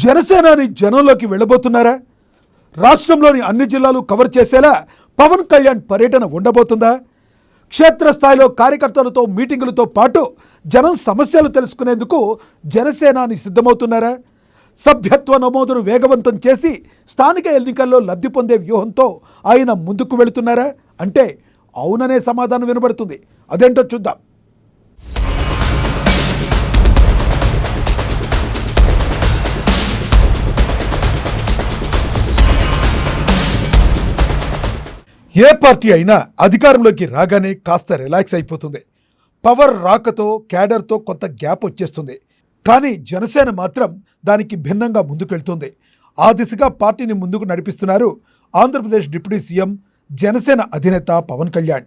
జనసేనాని జనంలోకి వెళ్ళబోతున్నారా? రాష్ట్రంలోని అన్ని జిల్లాలు కవర్ చేసేలా పవన్ కళ్యాణ్ పర్యటన ఉండబోతుందా? క్షేత్రస్థాయిలో కార్యకర్తలతో మీటింగులతో పాటు జనం సమస్యలు తెలుసుకునేందుకు జనసేనాని సిద్ధమవుతున్నారా? సభ్యత్వ నమోదును వేగవంతం చేసి స్థానిక ఎన్నికల్లో లబ్ధి పొందే వ్యూహంతో ఆయన ముందుకు వెళుతున్నారా అంటే అవుననే సమాధానం వినబడుతుంది. అదేంటో చూద్దాం. ఏ పార్టీ అయినా అధికారంలోకి రాగానే కాస్త రిలాక్స్ అయిపోతుంది. పవర్ రాకతో క్యాడర్తో కొంత గ్యాప్ వచ్చేస్తుంది. కానీ జనసేన మాత్రం దానికి భిన్నంగా ముందుకెళ్తుంది. ఆ దిశగా పార్టీని ముందుకు నడిపిస్తున్నారు ఆంధ్రప్రదేశ్ డిప్యూటీ సీఎం జనసేన అధినేత పవన్ కళ్యాణ్.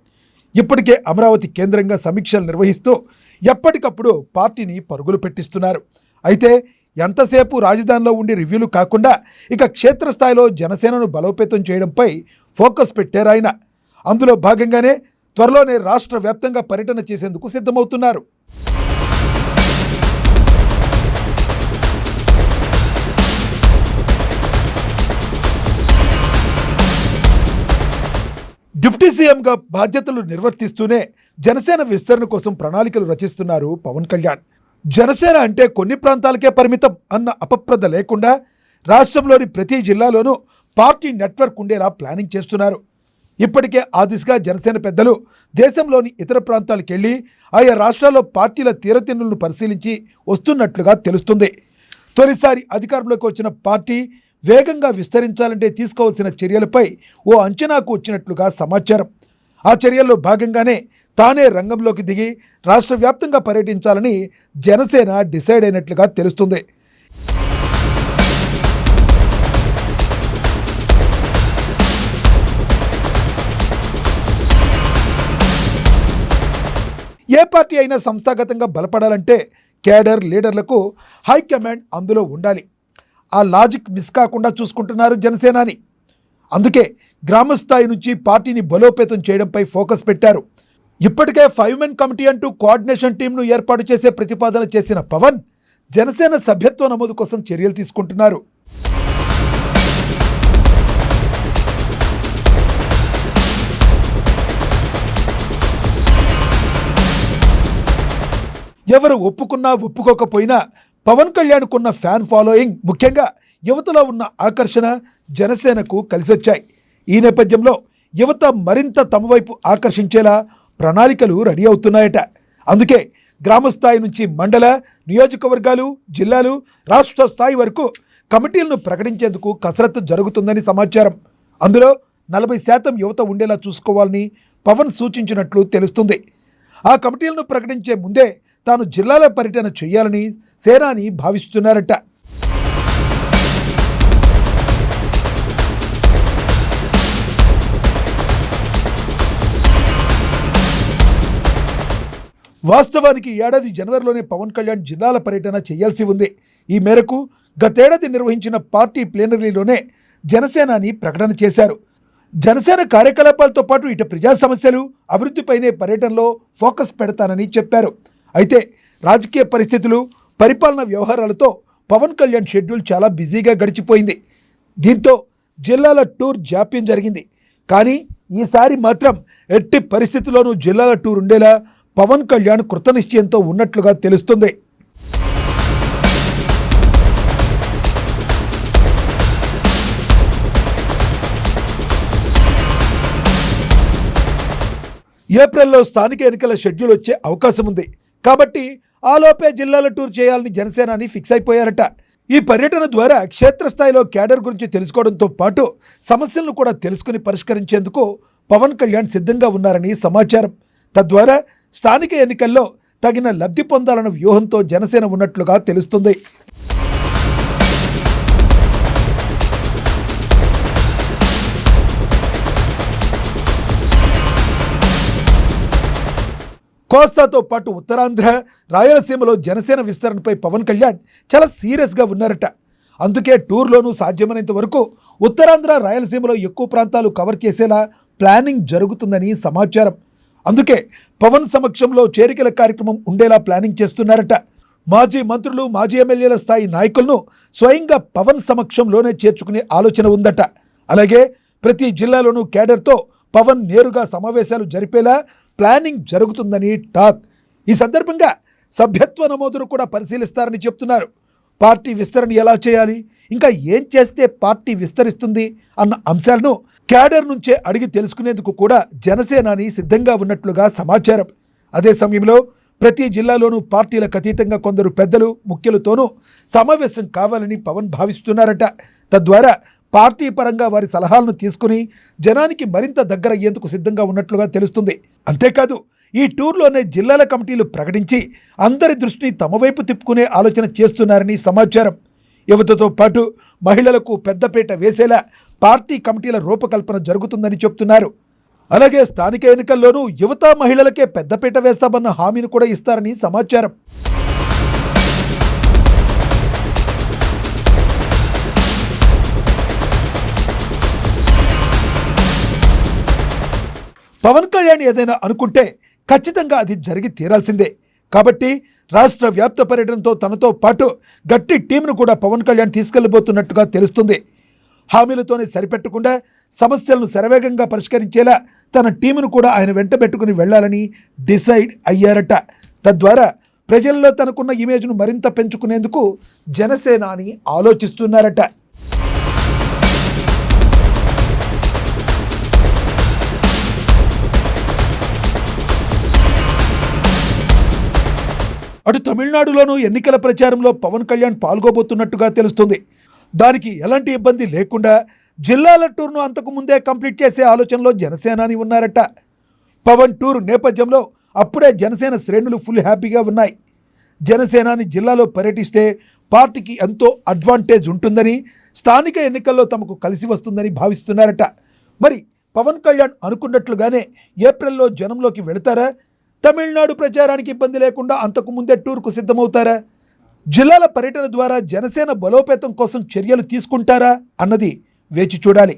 ఇప్పటికే అమరావతి కేంద్రంగా సమీక్షలు నిర్వహిస్తూ ఎప్పటికప్పుడు పార్టీని పరుగులు పెట్టిస్తున్నారు. అయితే ఎంతసేపు రాజధానిలో ఉండి రివ్యూలు కాకుండా ఇక క్షేత్రస్థాయిలో జనసేనను బలోపేతం చేయడంపై ఫోకస్ పెట్టారు ఆయన. అందులో భాగంగానే త్వరలోనే రాష్ట్ర వ్యాప్తంగా పర్యటన చేసేందుకు సిద్ధమవుతున్నారు. డిప్యూటీ సీఎంగా బాధ్యతలు నిర్వర్తిస్తూనే జనసేన విస్తరణ కోసం ప్రణాళికలు రచిస్తున్నారు పవన్ కళ్యాణ్. జనసేన అంటే కొన్ని ప్రాంతాలకే పరిమితం అన్న అపప్రద లేకుండా రాష్ట్రంలోని ప్రతి జిల్లాలోనూ పార్టీ నెట్వర్క్ ఉండేలా ప్లానింగ్ చేస్తున్నారు. ఇప్పటికే ఆ దిశగా జనసేన పెద్దలు దేశంలోని ఇతర ప్రాంతాలకు వెళ్ళి ఆయా రాష్ట్రాల్లో పార్టీల తీరతెన్నులను పరిశీలించి వస్తున్నట్లుగా తెలుస్తుంది. తొలిసారి అధికారంలోకి వచ్చిన పార్టీ వేగంగా విస్తరించాలంటే తీసుకోవాల్సిన చర్యలపై ఓ అంచనాకు వచ్చినట్లుగా సమాచారం. ఆ చర్యల్లో భాగంగానే తానే రంగంలోకి దిగి రాష్ట్ర వ్యాప్తంగా పర్యటించాలని జనసేన డిసైడ్ అయినట్లుగా తెలుస్తుంది. ఏ పార్టీ అయినా సంస్థాగతంగా బలపడాలంటే కేడర్ లీడర్లకు హైకమాండ్ అందులో ఉండాలి. ఆ లాజిక్ మిస్ కాకుండా చూసుకుంటున్నారు జనసేనాని. అందుకే గ్రామస్థాయి నుంచి పార్టీని బలోపేతం చేయడంపై ఫోకస్ పెట్టారు. ఇప్పటికే 5 మెన్ కమిటీ అంటూ కోఆర్డినేషన్ టీంను ఏర్పాటు చేసే ప్రతిపాదన చేసిన పవన్ జనసేన సభ్యత్వ నమోదు కోసం చర్యలు తీసుకుంటున్నారు. ఎవరు ఒప్పుకున్నా ఒప్పుకోకపోయినా పవన్ కళ్యాణ్కున్న ఫ్యాన్ ఫాలోయింగ్, ముఖ్యంగా యువతలో ఉన్న ఆకర్షణ జనసేనకు కలిసొచ్చాయి. ఈ నేపథ్యంలో యువత మరింత తమ వైపు ఆకర్షించేలా ప్రణాళికలు రెడీ అవుతున్నాయట. అందుకే గ్రామస్థాయి నుంచి మండల, నియోజకవర్గాలు, జిల్లాలు, రాష్ట్ర స్థాయి వరకు కమిటీలను ప్రకటించేందుకు కసరత్తు జరుగుతుందని సమాచారం. అందులో 40% యువత ఉండేలా చూసుకోవాలని పవన్ సూచించినట్లు తెలుస్తుంది. ఆ కమిటీలను ప్రకటించే ముందే తాను జిల్లాల పర్యటన చేయాలని సేనాని భావిస్తున్నారట. వాస్తవానికి ఏడాది జనవరిలోనే పవన్ కళ్యాణ్ జిల్లాల పర్యటన చేయాల్సి ఉంది. ఈ మేరకు గతేడాది నిర్వహించిన పార్టీ ప్లేనరీలోనే జనసేనాని ప్రకటన చేశారు. జనసేన కార్యకలాపాలతో పాటు ఇటు ప్రజా సమస్యలు, అభివృద్ధిపైనే పర్యటనలో ఫోకస్ పెడతానని చెప్పారు. అయితే రాజకీయ పరిస్థితులు, పరిపాలన వ్యవహారాలతో పవన్ కళ్యాణ్ షెడ్యూల్ చాలా బిజీగా గడిచిపోయింది. దీంతో జిల్లాల టూర్ జాప్యం జరిగింది. కానీ ఈసారి మాత్రం ఎట్టి పరిస్థితుల్లోనూ జిల్లాల టూర్ ఉండేలా పవన్ కళ్యాణ్ కృతనిశ్చయంతో ఉన్నట్లుగా తెలుస్తుంది. ఏప్రిల్లో స్థానిక ఎన్నికల షెడ్యూల్ వచ్చే అవకాశం ఉంది. కాబట్టి ఆలోపే జిల్లాల టూర్ చేయాలని జనసేనాని ఫిక్స్ అయిపోయారట. ఈ పర్యటన ద్వారా క్షేత్రస్థాయిలో క్యాడర్ గురించి తెలుసుకోవడంతో పాటు సమస్యలను కూడా తెలుసుకుని పరిష్కరించేందుకు పవన్ కళ్యాణ్ సిద్ధంగా ఉన్నారని సమాచారం. తద్వారా స్థానిక ఎన్నికల్లో తగిన లబ్ధి పొందాలన్న వ్యూహంతో జనసేన ఉన్నట్లుగా తెలుస్తుంది. కోస్తాతో పాటు ఉత్తరాంధ్ర, రాయలసీమలో జనసేన విస్తరణపై పవన్ కళ్యాణ్ చాలా సీరియస్గా ఉన్నారట. అందుకే టూర్లోనూ సాధ్యమైనంత వరకు ఉత్తరాంధ్ర, రాయలసీమలో ఎక్కువ ప్రాంతాలు కవర్ చేసేలా ప్లానింగ్ జరుగుతుందని సమాచారం. అందుకే పవన్ సమక్షంలో చేరికల కార్యక్రమం ఉండేలా ప్లానింగ్ చేస్తున్నారట. మాజీ మంత్రులు, మాజీ ఎమ్మెల్యేల స్థాయి నాయకులను స్వయంగా పవన్ సమక్షంలోనే చేర్చుకునే ఆలోచన ఉందట. అలాగే ప్రతి జిల్లాలోనూ కేడర్తో పవన్ నేరుగా సమావేశాలు జరిపేలా ప్లానింగ్ జరుగుతుందని టాక్. ఈ సందర్భంగా సభ్యత్వ నమోదును కూడా పరిశీలిస్తారని చెప్తున్నారు. పార్టీ విస్తరణ ఎలా చేయాలి, ఇంకా ఏం చేస్తే పార్టీ విస్తరిస్తుంది అన్న అంశాలను క్యాడర్ నుంచే అడిగి తెలుసుకునేందుకు కూడా జనసేనాని సిద్ధంగా ఉన్నట్లుగా సమాచారం. అదే సమయంలో ప్రతి జిల్లాలోనూ పార్టీలకు అతీతంగా కొందరు పెద్దలు, ముఖ్యులతోనూ సమావేశం కావాలని పవన్ భావిస్తున్నారట. తద్వారా పార్టీ పరంగా వారి సలహాలను తీసుకుని జనానికి మరింత దగ్గరయ్యేందుకు సిద్ధంగా ఉన్నట్లుగా తెలుస్తుంది. అంతేకాదు ఈ టూర్లోనే జిల్లాల కమిటీలు ప్రకటించి అందరి దృష్టిని తమ వైపు తిప్పుకునే ఆలోచన చేస్తున్నారని సమాచారం. యువతతో పాటు మహిళలకు పెద్దపీట వేసేలా పార్టీ కమిటీల రూపకల్పన జరుగుతుందని చెప్తున్నారు. అలాగే స్థానిక ఎన్నికల్లోనూ యువత, మహిళలకే పెద్దపీట వేస్తామన్న హామీని కూడా ఇస్తారని సమాచారం. పవన్ కళ్యాణ్ ఏదైనా అనుకుంటే ఖచ్చితంగా అది జరిగి తీరాల్సిందే. కాబట్టి రాష్ట్ర వ్యాప్త పర్యటనతో తనతో పాటు గట్టి టీంను కూడా పవన్ కళ్యాణ్ తీసుకెళ్లబోతున్నట్టుగా తెలుస్తుంది. హామీలతోనే సరిపెట్టకుండా సమస్యలను శరవేగంగా పరిష్కరించేలా తన టీమును కూడా ఆయన వెంట పెట్టుకుని వెళ్లాలని డిసైడ్ అయ్యారట. తద్వారా ప్రజల్లో తనకున్న ఇమేజ్ను మరింత పెంచుకునేందుకు జనసేనాని ఆలోచిస్తున్నారట. అటు తమిళనాడులోనూ ఎన్నికల ప్రచారంలో పవన్ కళ్యాణ్ పాల్గొబోతున్నట్టుగా తెలుస్తుంది. దానికి ఎలాంటి ఇబ్బంది లేకుండా జిల్లాల టూర్ను అంతకు ముందే కంప్లీట్ చేసే ఆలోచనలో జనసేనాని ఉన్నారట. పవన్ టూర్ నేపథ్యంలో అప్పుడే జనసేన శ్రేణులు ఫుల్ హ్యాపీగా ఉన్నాయి. జనసేనాని జిల్లాలో పర్యటిస్తే పార్టీకి ఎంతో అడ్వాంటేజ్ ఉంటుందని, స్థానిక ఎన్నికల్లో తమకు కలిసి వస్తుందని భావిస్తున్నారట. మరి పవన్ కళ్యాణ్ అనుకున్నట్లుగానే ఏప్రిల్లో జనంలోకి వెళతారా? తమిళనాడు ప్రచారానికి ఇబ్బంది లేకుండా అంతకు ముందే టూర్కు సిద్ధమవుతారా? జిల్లాల పర్యటన ద్వారా జనసేన బలోపేతం కోసం చర్యలు తీసుకుంటారా అన్నది వేచి చూడాలి.